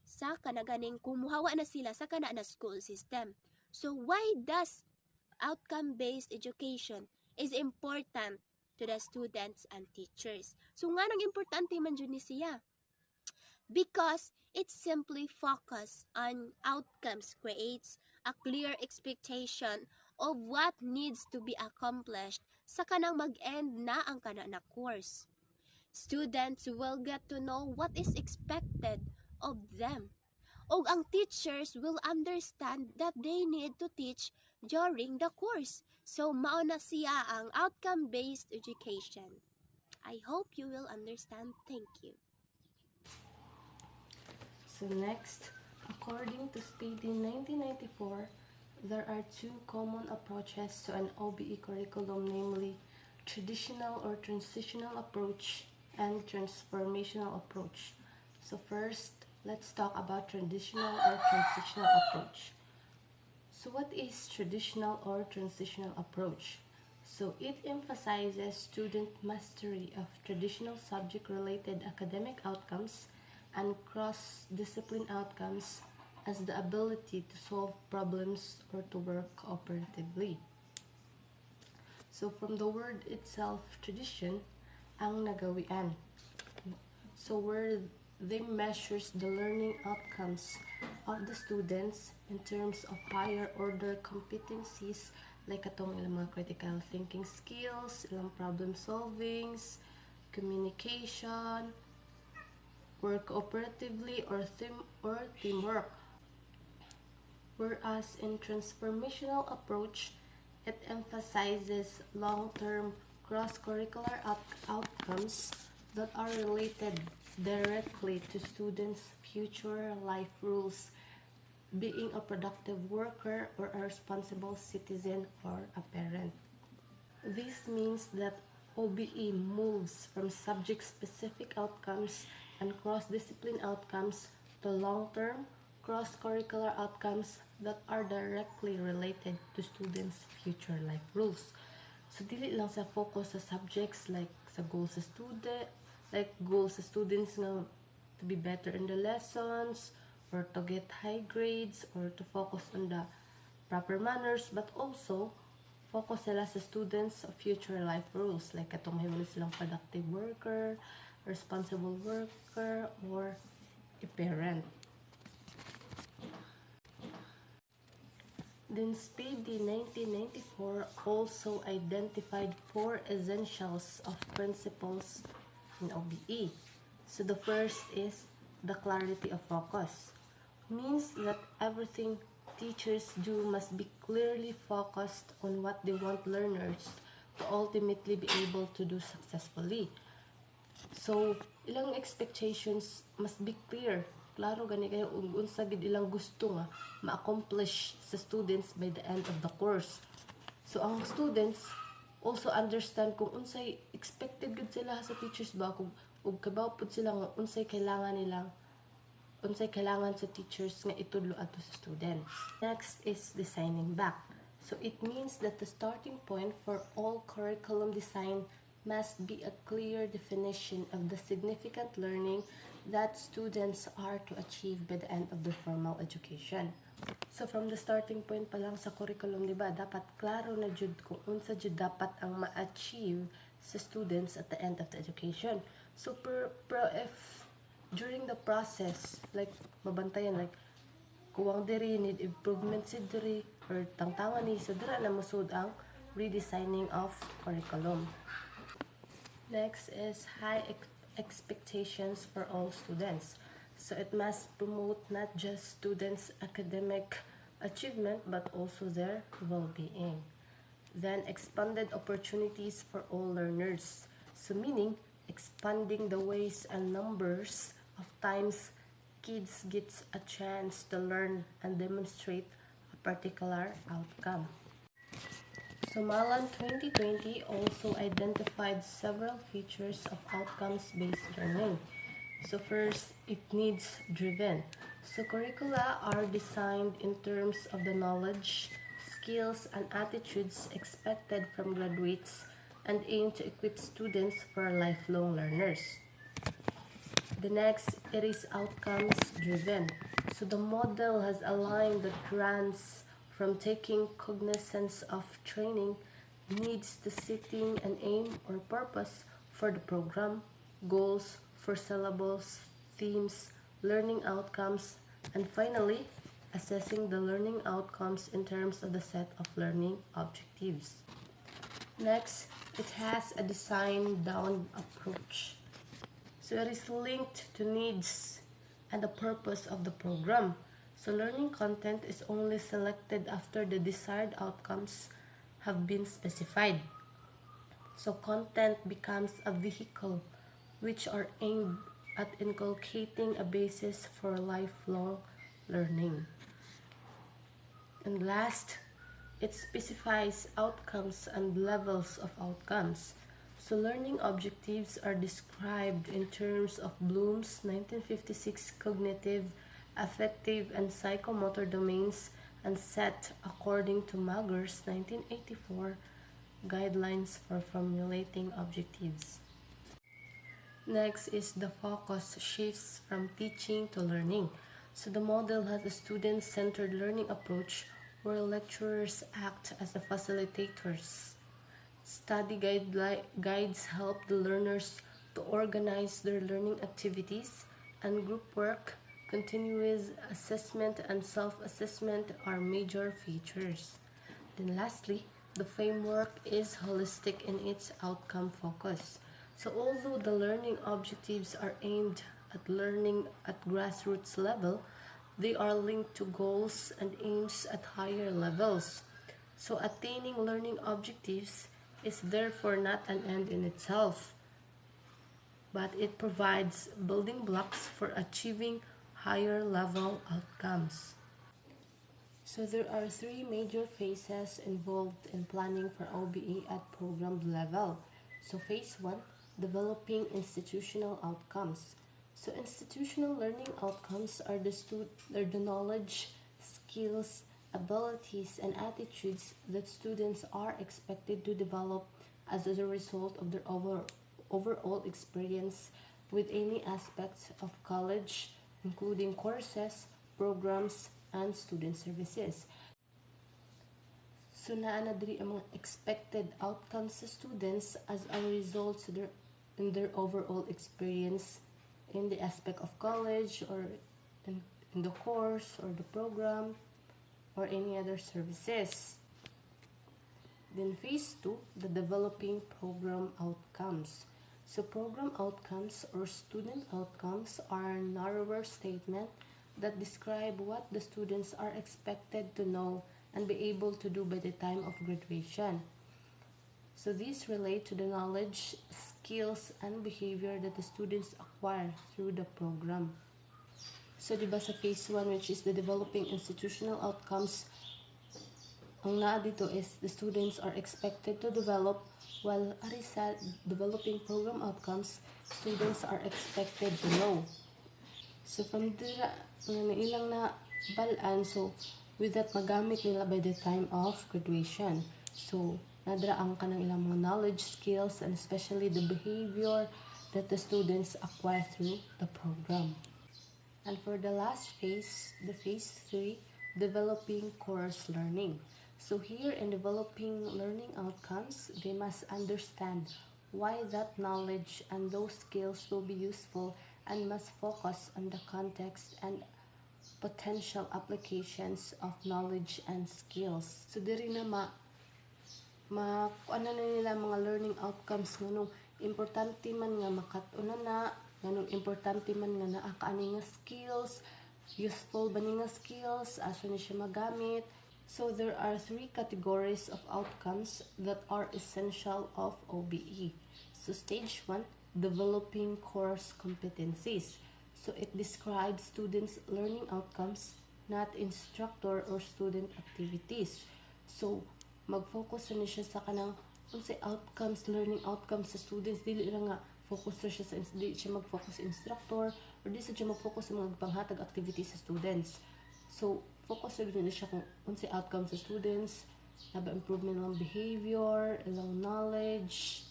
sa kanaganing kumuhawa na sila sa kana na school system. So why does outcome-based education is important to the students and teachers? So nga nang importante man jud ni siya. Because it simply focus on outcomes creates a clear expectation of what needs to be accomplished sa kanang mag-end na ang kana na course. Students will get to know what is expected of them. Og ang teachers will understand that they need to teach during the course. So mao na siya ang outcome-based education. I hope you will understand. Thank you. So next, according to Speedy 1994, there are two common approaches to an OBE curriculum, namely traditional or transitional approach and transformational approach. So first, let's talk about traditional or transitional approach. So what is traditional or transitional approach? So it emphasizes student mastery of traditional subject-related academic outcomes and cross-discipline outcomes as the ability to solve problems or to work cooperatively. So from the word itself, tradition, ang nagawian. So where they measures the learning outcomes of the students in terms of higher order competencies like atong ilang mga critical thinking skills, ilang problem solvings, communication, work cooperatively or teamwork. Whereas in transformational approach, it emphasizes long-term cross-curricular outcomes that are related directly to students' future life rules, being a productive worker or a responsible citizen or a parent. This means that OBE moves from subject-specific outcomes and cross-discipline outcomes to long-term cross-curricular outcomes that are directly related to students' future life rules. So dili lang sa focus sa subjects like sa goals sa students nga to be better in the lessons or to get high grades or to focus on the proper manners, but also focus sila sa students' future life rules like katong mahimong silang productive worker, responsible worker, or a parent. Then Speedy 1994 also identified 4 essentials of principles in OBE. So the first is the clarity of focus. Means that everything teachers do must be clearly focused on what they want learners to ultimately be able to do successfully. So, ilang expectations must be clear. Klaro gani kayo unsa gid ilang gusto nga ma-accomplish sa students by the end of the course. So, ang students also understand kung unsay expected gud sila sa teachers ba kung ug kabaw pud sila nga unsay kailangan sa teachers nga itudlo ato sa students. Next is designing back. So, it means that the starting point for all curriculum design must be a clear definition of the significant learning that students are to achieve by the end of their formal education. So from the starting point pa lang sa curriculum, di ba, dapat klaro na jud kung unsa jud dapat ang ma-achieve sa students at the end of the education. So if during the process, like mabantayan, like kuwang diri need improvement si diri or tangtangan ni sa dira na masud ang redesigning of curriculum. Next is high expectations for all students. So it must promote not just students' academic achievement but also their well-being. Then expanded opportunities for all learners. So meaning expanding the ways and numbers of times kids gets a chance to learn and demonstrate a particular outcome. So Malan 2020 also identified several features of outcomes-based learning. So first, it needs driven. So curricula are designed in terms of the knowledge, skills, and attitudes expected from graduates and aim to equip students for lifelong learners. The next, it is outcomes driven. So the model has aligned the runs from taking cognizance of training needs to setting an aim or purpose for the program, goals for syllables, themes, learning outcomes, and finally, assessing the learning outcomes in terms of the set of learning objectives. Next, it has a design down approach. So it is linked to needs and the purpose of the program. So learning content is only selected after the desired outcomes have been specified. So content becomes a vehicle which are aimed at inculcating a basis for lifelong learning. And last, it specifies outcomes and levels of outcomes. So learning objectives are described in terms of Bloom's 1956 cognitive, affective, and psychomotor domains and set according to Mager's 1984 guidelines for formulating objectives. Next is the focus shifts from teaching to learning. So the model has a student-centered learning approach where lecturers act as the facilitators. Study guides help the learners to organize their learning activities, and group work, continuous assessment, and self-assessment are major features. Then lastly, the framework is holistic in its outcome focus. So although the learning objectives are aimed at learning at grassroots level, they are linked to goals and aims at higher levels. So attaining learning objectives is therefore not an end in itself, but it provides building blocks for achieving higher level outcomes. So there are three major phases involved in planning for OBE at program level. So phase 1, developing institutional outcomes. So institutional learning outcomes are the knowledge, skills, abilities, and attitudes that students are expected to develop as a result of their overall experience with any aspects of college, including courses, programs, and student services. So naa diri ang mga expected outcomes sa students as a result in their overall experience in the aspect of college or in the course or the program or any other services. Then phase 2, the developing program outcomes. So program outcomes or student outcomes are narrower statement that describe what the students are expected to know and be able to do by the time of graduation. So these relate to the knowledge, skills, and behavior that the students acquire through the program. So diba sa phase 1, which is the developing institutional outcomes, ang naa dito is the students are expected to develop, while ari sa developing program outcomes, students are expected to know. So from dira nga ilang na balaan, so with that magamit nila by the time of graduation. So nadra ang kanang ilang mga knowledge, skills, and especially the behavior that the students acquire through the program. And for the last phase, the phase 3, developing course learning. So here in developing learning outcomes, they must understand why that knowledge and those skills will be useful and must focus on the context and potential applications of knowledge and skills. So diri na ano na nila mga learning outcomes nganong importante man nga makatuna na, nganong importante man nga naa kaani nga skills, useful ba ni nga skills, asa ni siya magamit. So there are 3 categories of outcomes that are essential of OBE. So stage 1, developing course competencies. So it describes students' learning outcomes, not instructor or student activities. So mag-focus na siya sa kanang unsay outcomes, learning outcomes sa students. Dili ra nga focus ra siya sa di siya mag-focus sa instructor or di siya mag-focus sa mga panghatag activities sa students. So focus ra din siya kung unsay outcomes sa students, have improvement ng behavior, ilang knowledge.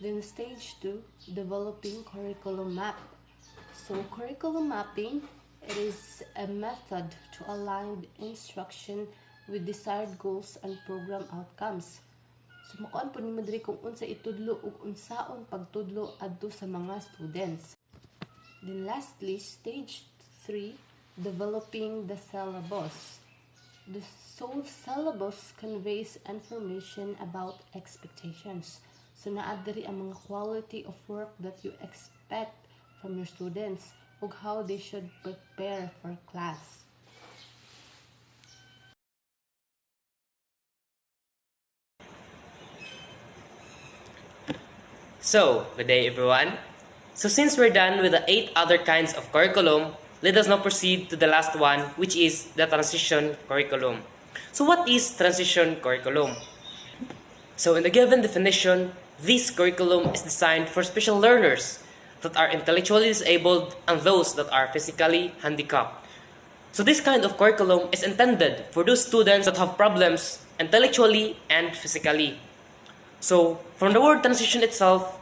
Then stage 2, developing curriculum map. So curriculum mapping, it is a method to align the instruction with desired goals and program outcomes. So makuan po nimo diri kung unsa itudlo ug unsaon pagtudlo adto sa mga students. Then lastly, stage 3, developing the syllabus. The sole syllabus conveys information about expectations. So naa diri ang mga quality of work that you expect from your students ug how they should prepare for class. So, good day everyone. So since we're done with the 8 other kinds of curriculum, let us now proceed to the last one, which is the transition curriculum. So what is transition curriculum? So in the given definition, this curriculum is designed for special learners that are intellectually disabled and those that are physically handicapped. So this kind of curriculum is intended for those students that have problems intellectually and physically. So, from the word transition itself,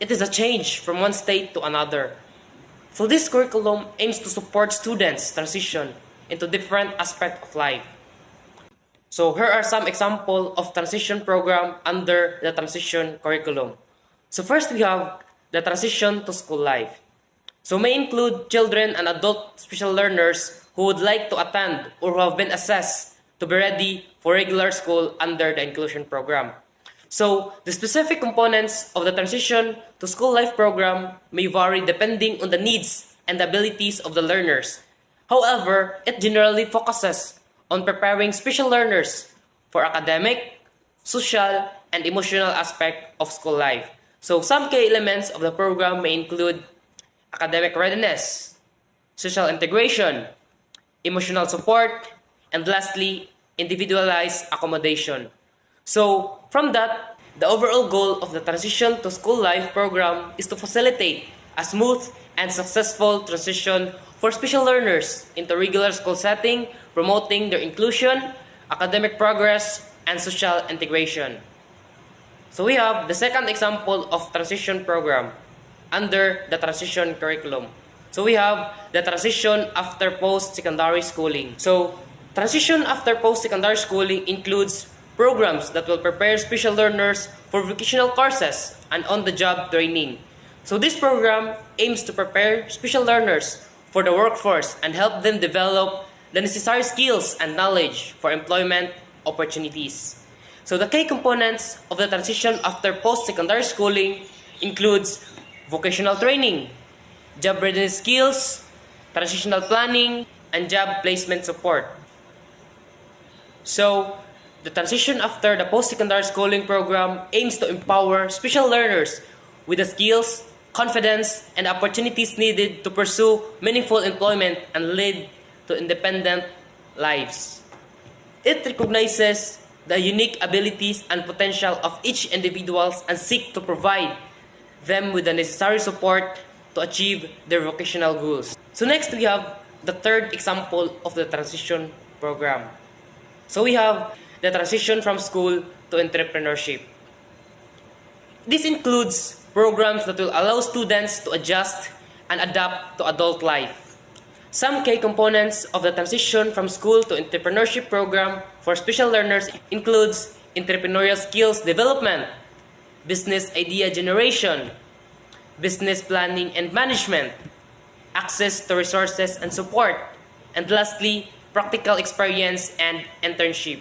it is a change from one state to another. So this curriculum aims to support students' transition into different aspects of life. So here are some examples of transition program under the transition curriculum. So first we have the transition to school life. So may include children and adult special learners who would like to attend or who have been assessed to be ready for regular school under the inclusion program. So, the specific components of the Transition to School Life program may vary depending on the needs and abilities of the learners. However, it generally focuses on preparing special learners for academic, social, and emotional aspect of school life. So, some key elements of the program may include academic readiness, social integration, emotional support, and lastly, individualized accommodation. So, from that, the overall goal of the Transition to School Life program is to facilitate a smooth and successful transition for special learners into regular school setting, promoting their inclusion, academic progress, and social integration. So we have the second example of transition program under the transition curriculum. So we have the transition after post-secondary schooling. So transition after post-secondary schooling includes programs that will prepare special learners for vocational courses and on-the-job training. So this program aims to prepare special learners for the workforce and help them develop the necessary skills and knowledge for employment opportunities. So the key components of the transition after post-secondary schooling includes vocational training, job readiness skills, transitional planning, and job placement support. So, the transition after the post-secondary schooling program aims to empower special learners with the skills, confidence, and opportunities needed to pursue meaningful employment and lead to independent lives. It recognizes the unique abilities and potential of each individual and seek to provide them with the necessary support to achieve their vocational goals. So next we have the third example of the transition program. So we have the transition from school to entrepreneurship. This includes programs that will allow students to adjust and adapt to adult life. Some key components of the transition from school to entrepreneurship program for special learners includes entrepreneurial skills development, business idea generation, business planning and management, access to resources and support, and lastly, practical experience and internship.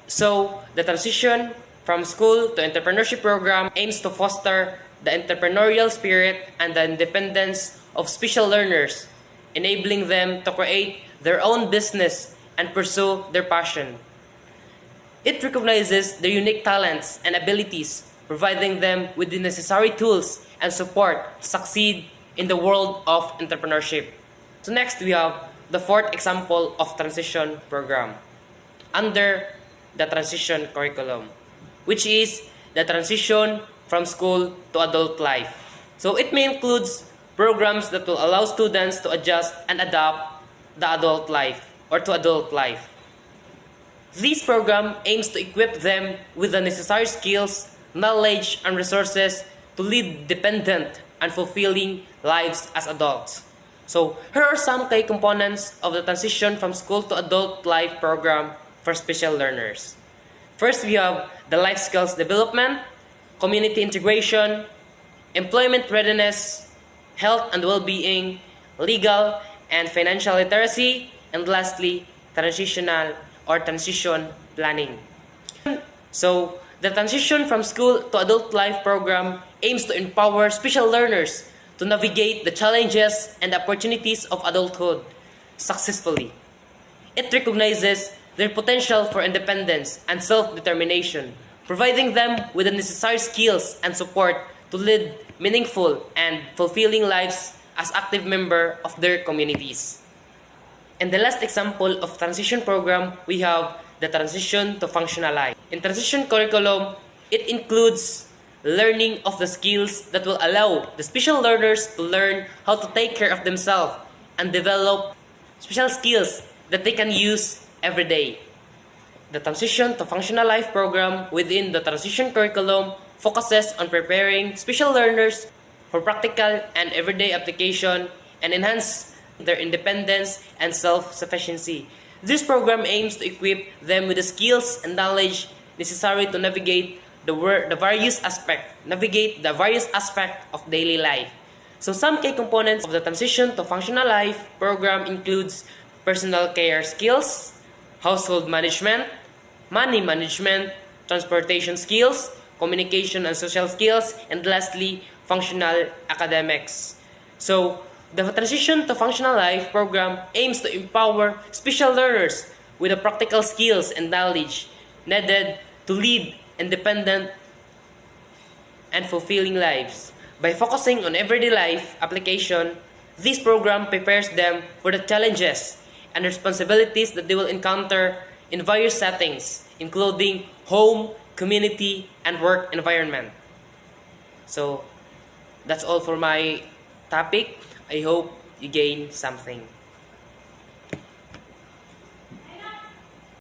So, the transition from school to entrepreneurship program aims to foster the entrepreneurial spirit and the independence of special learners, enabling them to create their own business and pursue their passion. It recognizes their unique talents and abilities, providing them with the necessary tools and support to succeed in the world of entrepreneurship. So next we have the fourth example of transition program under the transition curriculum, which is the transition from school to adult life. So it may include programs that will allow students to adjust and adapt the adult life or to adult life. This program aims to equip them with the necessary skills, knowledge, and resources to lead dependent and fulfilling lives as adults. So, here are some key components of the transition from school to adult life program for special learners. First, we have the life skills development, community integration, employment readiness, health and well-being, legal and financial literacy, and lastly, transition planning. So, the transition from school to adult life program aims to empower special learners to navigate the challenges and opportunities of adulthood successfully. It recognizes their potential for independence and self-determination, providing them with the necessary skills and support to lead meaningful and fulfilling lives as active members of their communities. And the last example of transition program, we have the transition to functional life. In transition curriculum, it includes learning of the skills that will allow the special learners to learn how to take care of themselves and develop special skills that they can use every day. The transition to functional life program within the transition curriculum focuses on preparing special learners for practical and everyday application and enhance their independence and self-sufficiency. This program aims to equip them with the skills and knowledge necessary to navigate the various aspects of daily life. So some key components of the transition to functional life program includes personal care skills, household management, money management, transportation skills, communication and social skills, and lastly, functional academics. So, the transition to functional life program aims to empower special learners with the practical skills and knowledge needed to lead independent and fulfilling lives. By focusing on everyday life application, this program prepares them for the challenges and responsibilities that they will encounter in various settings, including home, community, and work environment. So, that's all for my topic. I hope you gain something.